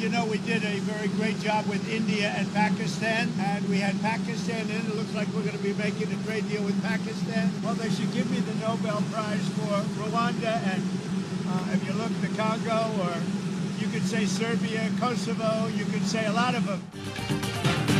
You know, we did a very great job with India and Pakistan, and we had Pakistan in. It looks like we're going to be making a trade deal with Pakistan. Well, they should give me the Nobel Prize for Rwanda, and if you look, the Congo, or you could say Serbia, Kosovo, you could say a lot of them.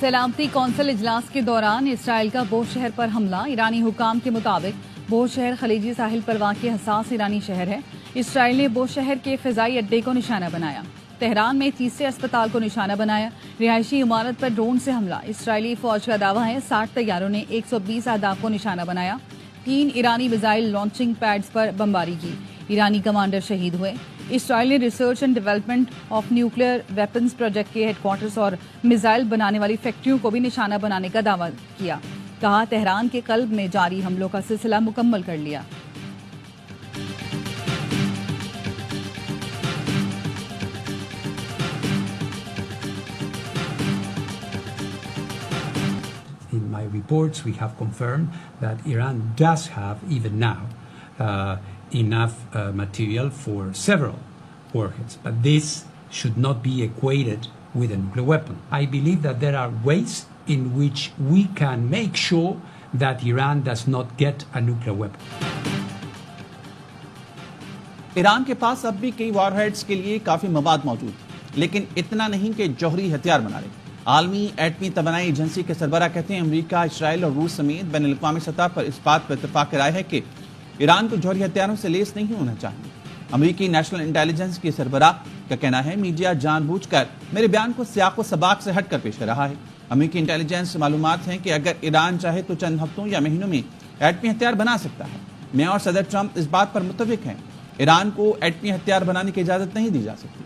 سلامتی council اجلاس کے دوران اسرائیل کا Bush شہر پر حملہ. ایرانی حکام کے مطابق بوش شہر خلیجی ساحل پر واقع حساس ایرانی شہر ہے. اسرائیل نے بوش شہر کے فضائی اڈے کو نشانہ بنایا. تہران میں تیسرے اسپتال کو نشانہ بنایا. رہائشی عمارت پر ڈرون سے حملہ. اسرائیلی فوج کا دعویٰ ہے 60 طیاروں نے 120 اہداف کو نشانہ بنایا. 3 ایرانی میزائل لانچنگ پیڈز پر بمباری کی. ایرانی کمانڈر شہید ہوئے. اسرائیل نے research and development of nuclear weapons project کے ہیڈ کوارٹرز اور میزائل بنانے والی فیکٹریوں کو بھی نشانہ بنانے کا دعویٰ کیا. کہا تہران کے قلب میں جاری حملوں کا سلسلہ مکمل کر لیا. In my reports, we have confirmed that Iran does have, even now, enough material for several warheads. But this should not be equated with a nuclear weapon. I believe that there are ways in which we can make sure that Iran does not get a nuclear weapon. Iran کے پاس اب بھی کئی وار heads کے لیے کافی مواد موجود، لیکن اتنا نہیں کہ جوہری ہتھیار بنا لے. عالمی ایٹمی توانائی ایجنسی کے سربراہ کہتے ہیں امریکہ، اسرائیل اور روس سمیت بین الاقوامی سطح پر اس بات پر اتفاق رائے ہے کہ ایران کو جوہری ہتھیاروں سے لیس نہیں ہونا چاہیے. امریکی نیشنل انٹیلیجنس کے سربراہ کا کہنا ہے میڈیا جان بوجھ کر میرے بیان کو سیاق و سباق سے ہٹ کر پیش کر رہا ہے. امریکی انٹیلیجنس معلومات ہیں کہ اگر ایران چاہے تو چند ہفتوں یا مہینوں میں ایٹمی ہتھیار بنا سکتا ہے. میں اور صدر ٹرمپ اس بات پر متفق ہیں، ایران کو ایٹمی ہتھیار بنانے کی اجازت نہیں دی جا سکتی.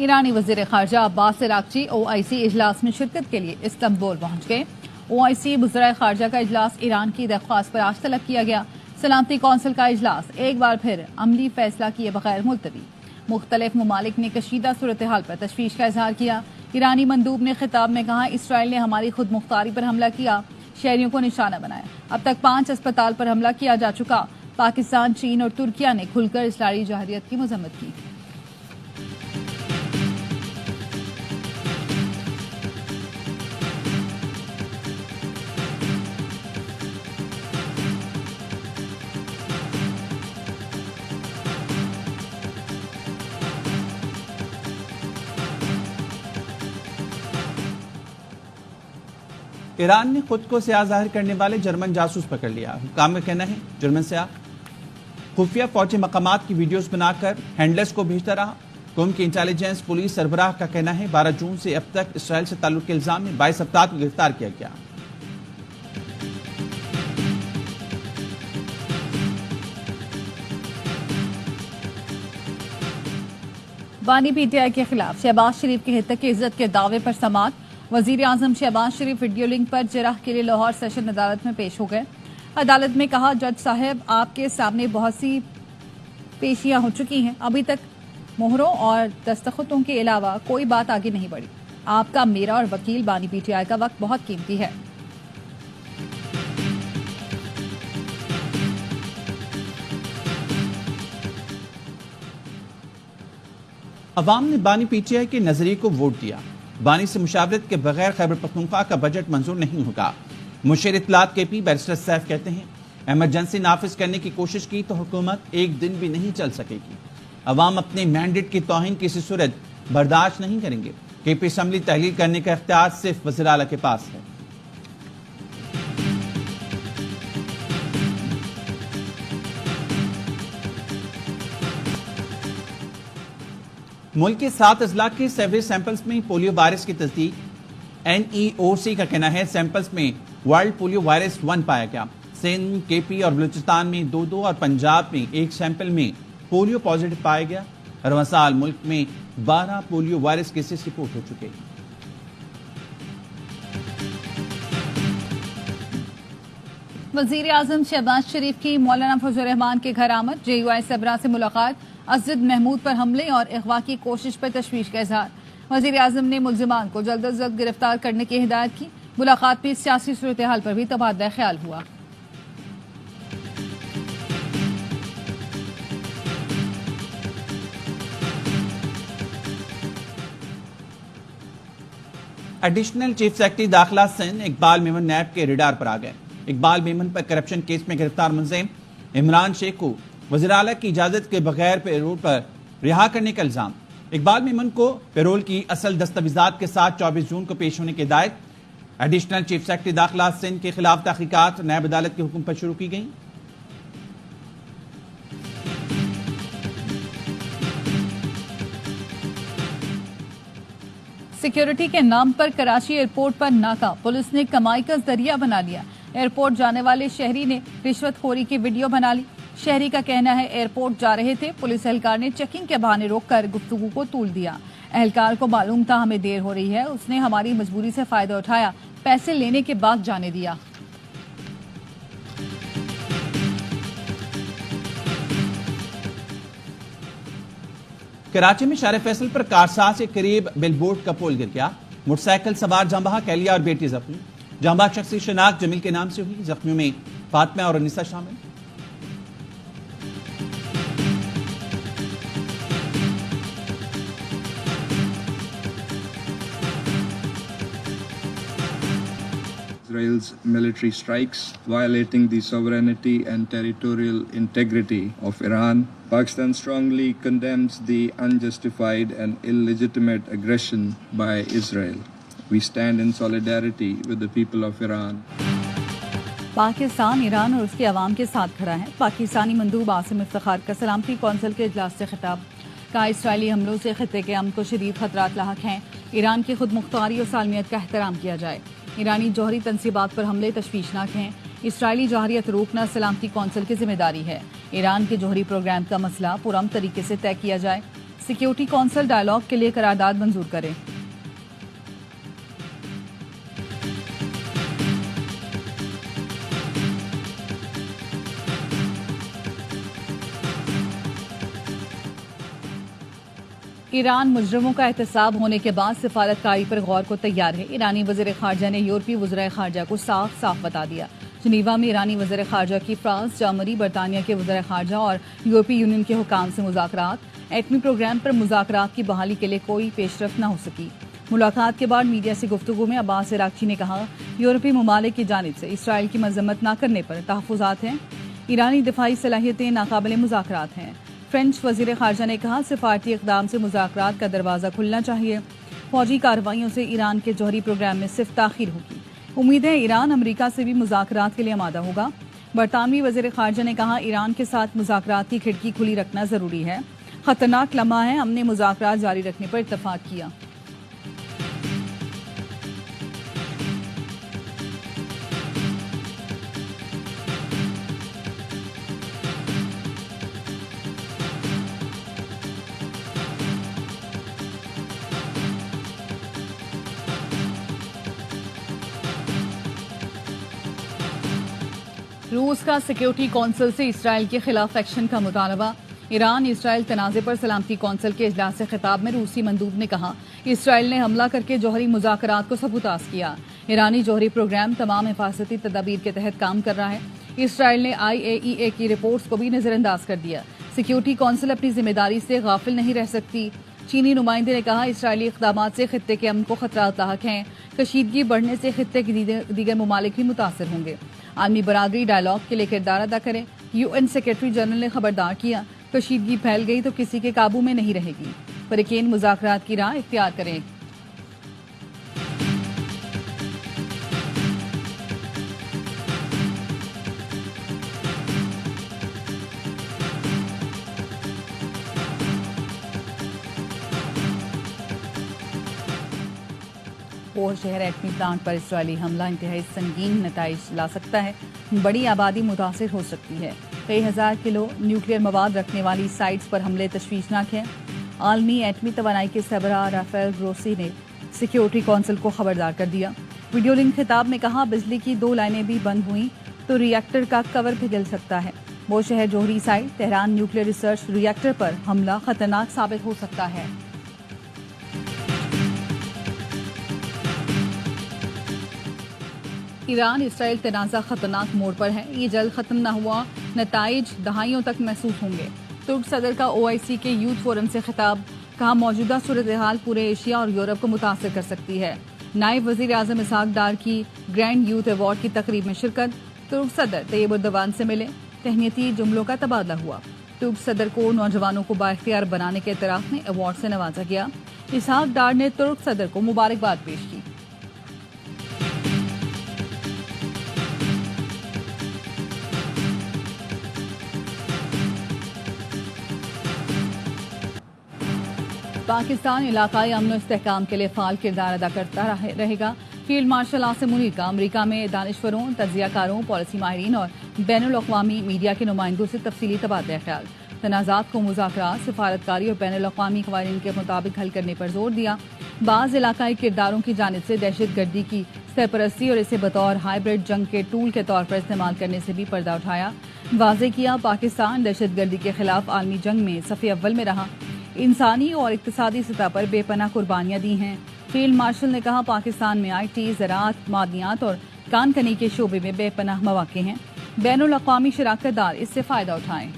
ایرانی وزیر خارجہ عباس عراقچی OIC اجلاس میں شرکت کے لیے استنبول پہنچ گئے. OIC وزرائے خارجہ کا اجلاس ایران کی درخواست پر آج طلب کیا گیا. سلامتی کونسل کا اجلاس ایک بار پھر عملی فیصلہ کیے بغیر ملتوی. مختلف ممالک نے کشیدہ صورتحال پر تشویش کا اظہار کیا. ایرانی مندوب نے خطاب میں کہا اسرائیل نے ہماری خود مختاری پر حملہ کیا، شہریوں کو نشانہ بنایا. اب تک 5 اسپتال پر حملہ کیا جا چکا. پاکستان، چین اور ترکیہ نے کھل کر اسرائیلی جارحیت کی مذمت کی. ایران نے خود کو سیاہ ظاہر کرنے والے جرمن جاسوس پکڑ لیا. حکام کا کہنا ہے جرمن سیاہ خفیہ فوجی مقامات کی ویڈیوز بنا کر ہینڈلرز کو بھیجتا رہا. قوم کی انٹیلیجنس پولیس سربراہ کا کہنا ہے 12 جون سے اب تک اسرائیل سے تعلق کے الزام میں 22 افراد کو گرفتار کیا گیا. بانی PTI کے خلاف شہباز شریف کے حتیٰ کی عزت کے دعوے پر سماعت. وزیر اعظم شہباز شریف ویڈیو لنک پر جرح کے لیے لاہور سیشن عدالت میں پیش ہو گئے. عدالت میں کہا جج صاحب آپ کے سامنے بہت سی پیشیاں ہو چکی ہیں، ابھی تک مہروں اور دستخطوں کے علاوہ کوئی بات آگے نہیں بڑھی. آپ کا، میرا اور وکیل بانی PTI کا وقت بہت قیمتی ہے. عوام نے بانی PTI کے نظریے کو ووٹ دیا. بانی سے مشاورت کے بغیر خیبر پختونخوا کا بجٹ منظور نہیں ہوگا. مشیر اطلاعات KP بیرسٹر سیف کہتے ہیں ایمرجنسی نافذ کرنے کی کوشش کی تو حکومت ایک دن بھی نہیں چل سکے گی. عوام اپنے مینڈیٹ کی توہین کسی صورت برداشت نہیں کریں گے. KP اسمبلی تحلیل کرنے کا اختیار صرف وزیر اعلیٰ کے پاس ہے. ملک کے 7 اضلاع کے سیوریج سیمپلز میں پولیو وائرس کی تصدیق. NEOC کا کہنا ہے سیمپلز میں ورلڈ پولیو وائرس 1 پایا گیا. سندھ، KP اور بلوچستان میں 2 اور پنجاب میں 1 سیمپل میں پولیو پازیٹو پایا گیا. رواں سال ملک میں 12 پولیو وائرس کیسز رپورٹ ہو چکے. وزیر اعظم شہباز شریف کی مولانا فضل الرحمان کے گھر آمد. JUI سربراہ سے ملاقات. اسد محمود پر حملے اور اغوا کی کوشش پر تشویش کا اظہار. وزیر اعظم نے ملزمان کو جلد از جلد گرفتار کرنے کی ہدایت کی. ملاقات میں سیاسی صورتحال پر بھی تبادلہ خیال ہوا. ایڈیشنل چیف سیکرٹری داخلہ سندھ اقبال میمن نیب کے ریڈار پر آ گئے. اقبال میمن پر کرپشن کیس میں گرفتار ملزم عمران شیخ کو وزیر اعلیٰ کی اجازت کے بغیر پیرول پر رہا کرنے کا الزام. اقبال میمن کو پیرول کی اصل دستاویزات کے ساتھ 24 جون کو پیش ہونے کی ہدایت. ایڈیشنل چیف سیکرٹری داخلہ سندھ کے خلاف تحقیقات نیب عدالت کے حکم پر شروع کی گئیں. سیکیورٹی کے نام پر کراچی ایئرپورٹ پر ناکہ، پولیس نے کمائی کا ذریعہ بنا لیا. ایئرپورٹ جانے والے شہری نے رشوت خوری کی ویڈیو بنا لی. شہری کا کہنا ہے ایئرپورٹ جا رہے تھے، پولیس اہلکار نے چیکنگ کے بہانے روک کر گفتگو کو طول دیا. اہلکار کو معلوم تھا ہمیں دیر ہو رہی ہے، اس نے ہماری مجبوری سے فائدہ اٹھایا، پیسے لینے کے بعد جانے دیا. کراچی میں شارع فیصل پر کارساز کے قریب بل بورڈ کا پول گر گیا. موٹر سائیکل سوار جاں بحق اہلیہ اور بیٹی زخمی. جاں بحق شخصی شناخت جمیل کے نام سے ہوئی. زخمیوں میں فاطمہ اور انیسہ شامل. Israel's military strikes violating the sovereignty and territorial integrity of Iran. Pakistan strongly condemns the unjustified and illegitimate aggression by Israel. We stand in solidarity with the people of Iran. Pakistan Iran اور اس کے عوام کے ساتھ کھڑا ہے. پاکستانی مندوب عاصم افتخار کا سلامتی کونسل کے اجلاس سے خطاب. کہا اسرائیلی حملوں سے خطے کے امن کو شدید خطرات لاحق ہیں. ایران کی خود مختاری اور سالمیت کا احترام کیا جائے. ایرانی جوہری تنصیبات پر حملے تشویشناک ہیں. اسرائیلی جوہریت روکنا سلامتی کونسل کی ذمہ داری ہے. ایران کے جوہری پروگرام کا مسئلہ پرامن طریقے سے طے کیا جائے. سیکیورٹی کونسل ڈائیلاگ کے لیے قرارداد منظور کرے. ایران مجرموں کا احتساب ہونے کے بعد سفارتکاری پر غور کو تیار ہے. ایرانی وزیر خارجہ نے یورپی وزرائے خارجہ کو صاف صاف بتا دیا. جنیوا میں ایرانی وزیر خارجہ کی فرانس، جرمنی، برطانیہ کے وزرائے خارجہ اور یورپی یونین کے حکام سے مذاکرات. ایٹمی پروگرام پر مذاکرات کی بحالی کے لیے کوئی پیش رفت نہ ہو سکی. ملاقات کے بعد میڈیا سے گفتگو میں عباس عراقچی نے کہا یورپی ممالک کی جانب سے اسرائیل کی مذمت نہ کرنے پر تحفظات ہیں. ایرانی دفاعی صلاحیتیں ناقابل مذاکرات ہیں. فرینچ وزیر خارجہ نے کہا سفارتی اقدام سے مذاکرات کا دروازہ کھلنا چاہیے. فوجی کارروائیوں سے ایران کے جوہری پروگرام میں صرف تاخیر ہوگی. امید ہے ایران امریکہ سے بھی مذاکرات کے لیے آمادہ ہوگا. برطانوی وزیر خارجہ نے کہا ایران کے ساتھ مذاکرات کی کھڑکی کھلی رکھنا ضروری ہے. خطرناک لمحہ ہے، ہم نے مذاکرات جاری رکھنے پر اتفاق کیا. روس کا سیکیورٹی کونسل سے اسرائیل کے خلاف ایکشن کا مطالبہ. ایران اسرائیل تنازع پر سلامتی کونسل کے اجلاس سے خطاب میں روسی مندوب نے کہا اسرائیل نے حملہ کر کے جوہری مذاکرات کو سبوتاژ کیا. ایرانی جوہری پروگرام تمام حفاظتی تدابیر کے تحت کام کر رہا ہے. اسرائیل نے IAEA کی رپورٹس کو بھی نظر انداز کر دیا. سیکیورٹی کونسل اپنی ذمہ داری سے غافل نہیں رہ سکتی. چینی نمائندے نے کہا اسرائیلی اقدامات سے خطے کے امن کو خطرات لاحق ہیں. کشیدگی بڑھنے سے خطے کے دیگر ممالک بھی متاثر ہوں گے. عالمی برادری ڈائیلاگ کے لیے کردار ادا کرے. UN سیکرٹری جنرل نے خبردار کیا کشیدگی پھیل گئی تو کسی کے قابو میں نہیں رہے گی. فریقین مذاکرات کی راہ اختیار کریں. پور شہر ایٹمی پلانٹ پر اسرائیلی حملہ انتہائی سنگین نتائج لا سکتا ہے. بڑی آبادی متاثر ہو سکتی ہے. کئی ہزار کلو نیوکلیئر مواد رکھنے والی سائٹس پر حملے تشویشناک ہیں. عالمی ایٹمی توانائی کے سربراہ رافیل گروسی نے سیکیورٹی کونسل کو خبردار کر دیا. ویڈیو لنک خطاب میں کہا بجلی کی 2 لائنیں بھی بند ہوئیں تو ری ایکٹر کا کور پگھل سکتا ہے. وہ شہر جوہری سائٹ تہران نیوکلیئر ریسرچ ری ایکٹر پر حملہ خطرناک ثابت ہو سکتا ہے. ایران اسرائیل تنازع خطرناک موڑ پر ہے. یہ جلد ختم نہ ہوا نتائج دہائیوں تک محسوس ہوں گے. ترک صدر کا OIC کے یوتھ فورم سے خطاب. کہا موجودہ صورتحال پورے ایشیا اور یورپ کو متاثر کر سکتی ہے. نائب وزیر اعظم اسحاق ڈار کی گرینڈ یوتھ ایوارڈ کی تقریب میں شرکت، ترک صدر طیب اردوان سے ملے، تہنیتی جملوں کا تبادلہ ہوا۔ ترک صدر کو نوجوانوں کو بااختیار بنانے کے اعتراف میں ایوارڈ سے نوازا گیا۔ اسحاق ڈار نے ترک صدر کو مبارکباد پیش کی۔ پاکستان علاقائی امن و استحکام کے لیے فعال کردار ادا کرتا رہے گا۔ فیلڈ مارشل عاصم منیر کا امریکہ میں دانشوروں، تجزیہ کاروں، پالیسی ماہرین اور بین الاقوامی میڈیا کے نمائندوں سے تفصیلی تبادلہ خیال، تنازعات کو مذاکرات، سفارتکاری اور بین الاقوامی قوانین کے مطابق حل کرنے پر زور دیا۔ بعض علاقائی کرداروں کی جانب سے دہشت گردی کی سرپرستی اور اسے بطور ہائیبرڈ جنگ کے ٹول کے طور پر استعمال کرنے سے بھی پردہ اٹھایا۔ واضح کیا پاکستان دہشت گردی کے خلاف عالمی جنگ میں صف اول میں رہا، انسانی اور اقتصادی سطح پر بے پناہ قربانیاں دی ہیں۔ فیلڈ مارشل نے کہا پاکستان میں آئی ٹی، زراعت، معدنیات اور کان کنی کے شعبے میں بے پناہ مواقع ہیں، بین الاقوامی شراکت دار اس سے فائدہ اٹھائیں۔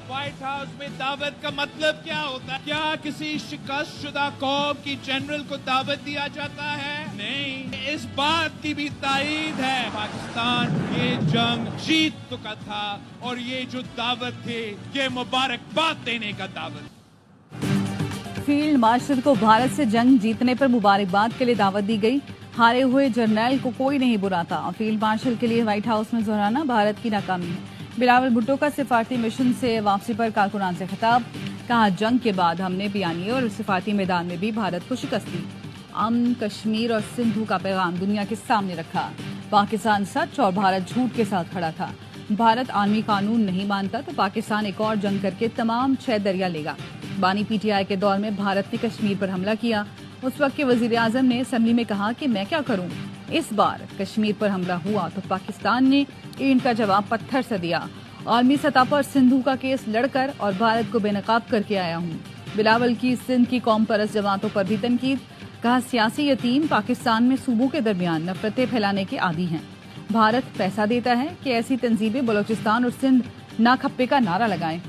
وائٹ ہاؤس میں دعوت کا مطلب کیا ہوتا ہے؟ کیا کسی شکست شدہ قوم کی جنرل کو دعوت دیا جاتا ہے؟ نہیں، اس بات کی بھی تائید ہے پاکستان یہ جنگ جیت چکا تھا اور یہ جو دعوت تھی یہ مبارکباد دینے کا دعوت۔ فیلڈ مارشل کو بھارت سے جنگ جیتنے پر مبارکباد کے لیے دعوت دی گئی۔ ہارے ہوئے جرنیل کو کوئی نہیں براتا۔ فیلڈ مارشل کے لیے وائٹ ہاؤس میں دہرانا بھارت کی ناکامی ہے۔ بلاول بھٹو کا سفارتی مشن سے واپسی پر کارکنان سے خطاب، کہا جنگ کے بعد ہم نے بیانیے اور سفارتی میدان میں بھی بھارت کو شکست دی، امن، کشمیر اور سندھو کا پیغام دنیا کے سامنے رکھا۔ پاکستان سچ اور بھارت جھوٹ کے ساتھ کھڑا تھا۔ بھارت عالمی قانون نہیں مانتا تو پاکستان ایک اور جنگ کر کے تمام 6 دریا لے گا۔ بانی پی ٹی آئی کے دور میں بھارت نے کشمیر پر حملہ کیا، اس وقت کے وزیر اعظم نے اسمبلی میں کہا کہ میں کیا کروں، اس بار کشمیر پر حملہ ہوا تو پاکستان نے اینٹ کا جواب پتھر سے دیا۔ عالمی سطح پر سندھو کا کیس لڑ کر اور بھارت کو بے نقاب کر کے آیا ہوں۔ بلاول کی سندھ کی قوم پرست جماعتوں پر بھی تنقید، کہا سیاسی یتیم پاکستان میں صوبوں کے درمیان نفرتیں پھیلانے کے عادی ہیں۔ بھارت پیسہ دیتا ہے کہ ایسی تنظیمیں بلوچستان اور سندھ نا کھپے کا نعرہ لگائیں۔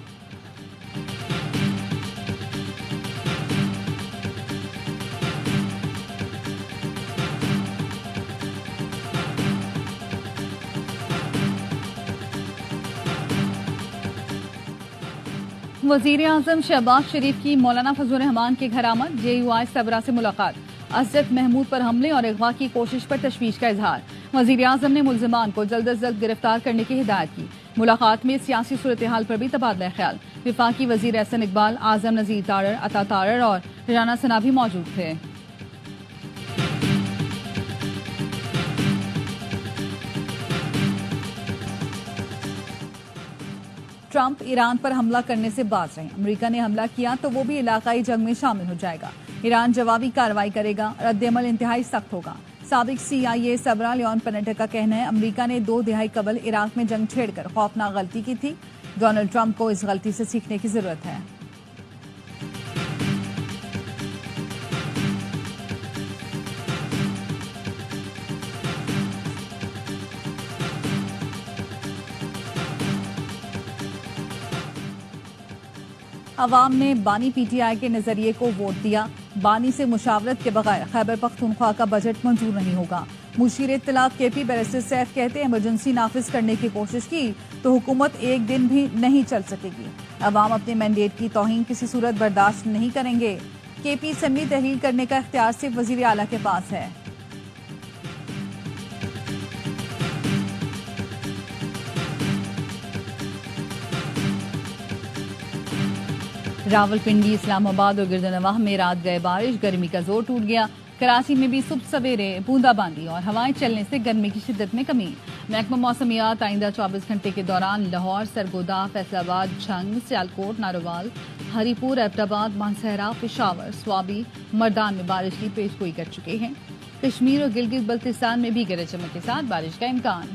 وزیر اعظم شہباز شریف کی مولانا فضل الرحمان کے گھر آمد، جے یو آئی صبرا سے ملاقات، اسد محمود پر حملے اور اغوا کی کوشش پر تشویش کا اظہار۔ وزیر اعظم نے ملزمان کو جلد از جلد گرفتار کرنے کی ہدایت کی۔ ملاقات میں سیاسی صورتحال پر بھی تبادلہ خیال۔ وفاقی وزیر احسن اقبال، اعظم نذیر تارڑ، عطا تارڑ اور رانا ثنا بھی موجود تھے۔ ٹرمپ ایران پر حملہ کرنے سے باز رہے، امریکہ نے حملہ کیا تو وہ بھی علاقائی جنگ میں شامل ہو جائے گا، ایران جوابی کارروائی کرے گا، رد عمل انتہائی سخت ہوگا۔ سابق CIA صبرا لیون پینیٹر کا کہنا ہے امریکہ نے 2 دہائی قبل عراق میں جنگ چھیڑ کر خوفناک غلطی کی تھی، ڈونلڈ ٹرمپ کو اس غلطی سے سیکھنے کی ضرورت ہے۔ عوام نے بانی پی ٹی آئی کے نظریے کو ووٹ دیا، بانی سے مشاورت کے بغیر خیبر پختونخوا کا بجٹ منظور نہیں ہوگا۔ مشیر اطلاعات کے پی بیرسٹر سیف کہتے ہیں ایمرجنسی نافذ کرنے کی کوشش کی تو حکومت ایک دن بھی نہیں چل سکے گی، عوام اپنے مینڈیٹ کی توہین کسی صورت برداشت نہیں کریں گے۔ کے پی اسمبلی تحلیل کرنے کا اختیار صرف وزیر اعلیٰ کے پاس ہے۔ راولپنڈی، اسلام آباد اور گردنواہ میں رات گئے بارش، گرمی کا زور ٹوٹ گیا۔ کراچی میں بھی صبح سویرے بوندا باندی اور ہوائیں چلنے سے گرمی کی شدت میں کمی۔ محکمہ موسمیات آئندہ 24 گھنٹے کے دوران لاہور، سرگودا، فیصل آباد، جھنگ، سیالکوٹ، ناروال، ہری پور، ایبٹ آباد، مانسہرہ، پشاور، سوابی، مردان میں بارش کی پیش گوئی کر چکے ہیں۔ کشمیر اور گلگت بلتستان میں بھی گرج چمک کے ساتھ بارش کا امکان۔